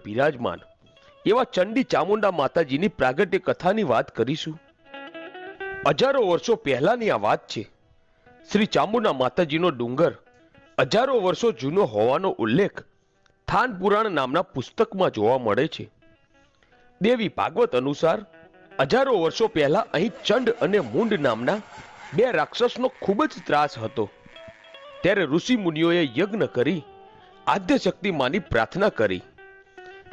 બિરાજમાન એવા ચંડી ચામુંડા માતાજીની પ્રાગટ્ય કથાની વાત કરીશું। હજારો વર્ષો પહેલાની આ વાત છે। શ્રી ચામુંડા માતાજીનો ડુંગર હજારો વર્ષો જૂનો હોવાનો ઉલ્લેખ થાન પુરાણ નામના પુસ્તકમાં જોવા મળે છે। દેવી ભાગવત અનુસાર હજારો વર્ષો પહેલા અહીં ચંડ અને મુંડ નામના બે રાક્ષસનો ખૂબ જ ત્રાસ હતો। ત્યારે ઋષિ મુનિઓએ યજ્ઞ કરી આદ્ય શક્તિમાની પ્રાર્થના કરી।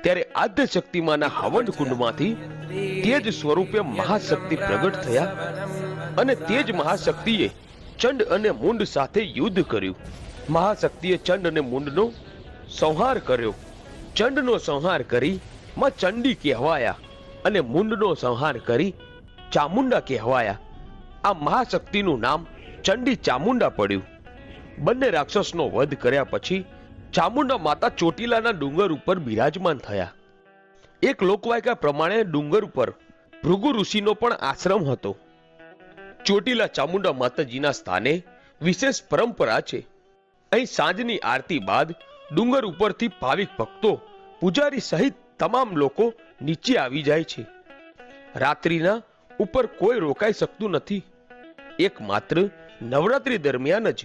ત્યારે આદ્ય શક્તિમાના હવન કુંડમાંથી તેજ સ્વરૂપે મહાશક્તિ પ્રગટ થયા અને તેજ મહાશક્તિએ ચંડ અને મુંડ સાથે યુદ્ધ કર્યું। મહાશક્તિએ ચંડ અને મુંડનો સંહાર કર્યો। ચંડનો સંહાર કરી માં ચંડી કહેવાયા અને મુંડનો સંહાર કરી ચામુંડા કહેવાયા। આ મહાશક્તિનું નામ ચંડી ચામુંડા પડ્યું। બંને રાક્ષસનો વધ કર્યા પછી ચામુંડા માતા ચોટીલાના ડુંગર ઉપર બિરાજમાન થયા। એક લોકવાયકા પ્રમાણે ડુંગર ઉપર ભૃગુ ઋષિનો પણ આશ્રમ હતો। ચોટીલા ચામુંડા માતાજીના સ્થાને વિશેષ પરંપરા છે। અહીં સાંજની આરતી બાદ ડુંગર ઉપરથી ભાવિક ભક્તો પૂજારી સહિત તમામ લોકો નીચે આવી જાય છે। રાત્રિના ઉપર કોઈ રોકાઈ શકતું નથી। એકમાત્ર નવરાત્રી દરમિયાન જ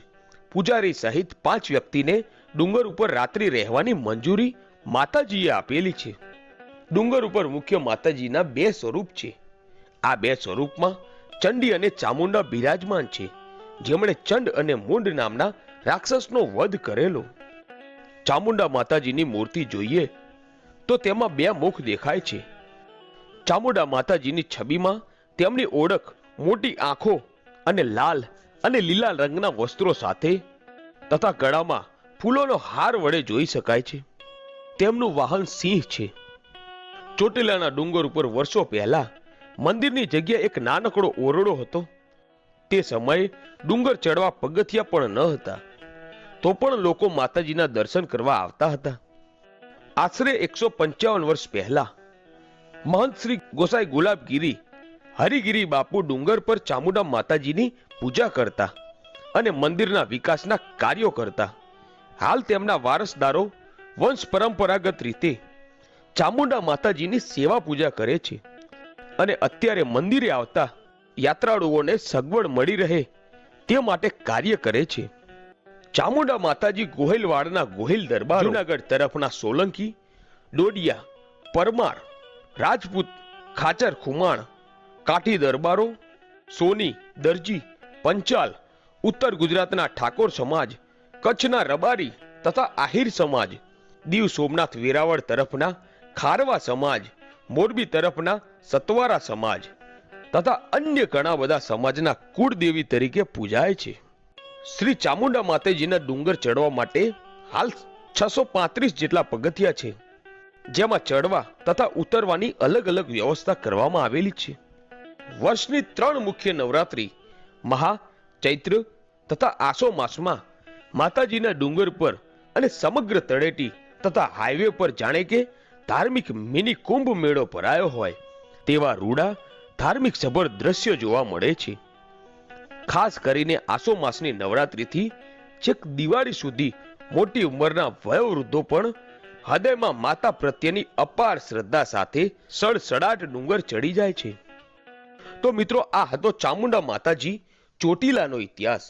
પૂજારી સહિત 5 વ્યક્તિને ડુંગર ઉપર રાત્રિ રહેવાની મંજૂરી માતાજીએ આપેલી છે। ડુંગર ઉપર મુખ્ય માતાજીના 2 સ્વરૂપ છે। આ 2 સ્વરૂપમાં ચંડી અને ચામુંડા બિરાજમાન છે, જેમણે ચંડ અને મુંડ નામના રાક્ષસનો વધ કરેલો। ચામુંડા માતાજીની મૂર્તિ જોઈએ તો તેમાં 2 મુખ દેખાય છે। ચામુંડા માતાજીની છબીમાં તેમની ઓળખ મોટી આંખો અને લાલ અને લીલા રંગના વસ્ત્રો સાથે તથા ગળામાં ફૂલોનો હાર વડે જોઈ શકાય છે। તેમનું વાહન સિંહ છે। ચોટીલાના ડુંગર ઉપર વર્ષો પહેલા મંદિરની જગ્યા એક નાનકડો ઓરડો હતો। તે સમયે ડુંગર ચડવા પગથિયા પણ ન હતા, તો પણ લોકો માતાજીના દર્શન કરવા આવતા હતા। આશરે 155 વર્ષ પહેલા મહંત શ્રી ગોસાઈ ગુલાબગીરી હરિગીરી બાપુ ડુંગર પર ચામુંડા માતાજીની પૂજા કરતા અને મંદિરના વિકાસના કાર્યો કરતા। હાલ તેમના વારસદારો વંશ પરંપરાગત રીતે ચામુંડા માતાજીની સેવા પૂજા કરે છે અને અત્યારે મંદિરે આવતા યાત્રાળુઓને સગવડ મળી રહે તે માટે કાર્ય કરે છે। ચામુંડા માતાજી ગોહિલવાડના ગોહિલ દરબાર, જૂનાગઢ તરફના સોલંકી, ડોડિયા, પરમાર, રાજપૂત, ખાચર ખુમાણ, કાઠી દરબારો, સોની, દરજી, પંચાલ, ઉત્તર ગુજરાતના ઠાકોર સમાજ, કચ્છના રબારી તથા આહિર સમાજ, દીવ સોમનાથ વેરાવળ તરફના ખારવા સમાજ, મોરબી તરફના સતવારા સમાજ તથા અન્ય ઘણા બધા સમાજના કુળદેવી તરીકે પૂજાય છે। શ્રી ચામુંડા માતાજીના ડુંગર ચડવા માટે હાલ 635 જેટલા પગથિયા છે, જેમાં ચડવા તથા ઉતરવાની અલગ અલગ વ્યવસ્થા કરવામાં આવેલી છે। વર્ષની 3 મુખ્ય નવરાત્રી મહા, ચૈત્ર તથા આસો માસમાં માતાજીના ડુંગર પર અને સમગ્ર તળેટી તથા હાઈવે પર જાણે કે ધાર્મિક મિની કુંભ મેળો ભરાયો હોય તેવા રૂડા ધાર્મિક સભર દ્રશ્યો જોવા મળે છે। ખાસ કરીને આસો માસની નવરાત્રીથી છેક દિવાળી સુધી મોટી ઉંમરના વયોવૃદ્ધો પણ હૃદયમાં માતા પ્રત્યેની અપાર શ્રદ્ધા સાથે સડસડાટ ડુંગર ચડી જાય છે। તો મિત્રો, આ હતો ચામુંડા માતાજી ચોટીલાનો ઇતિહાસ।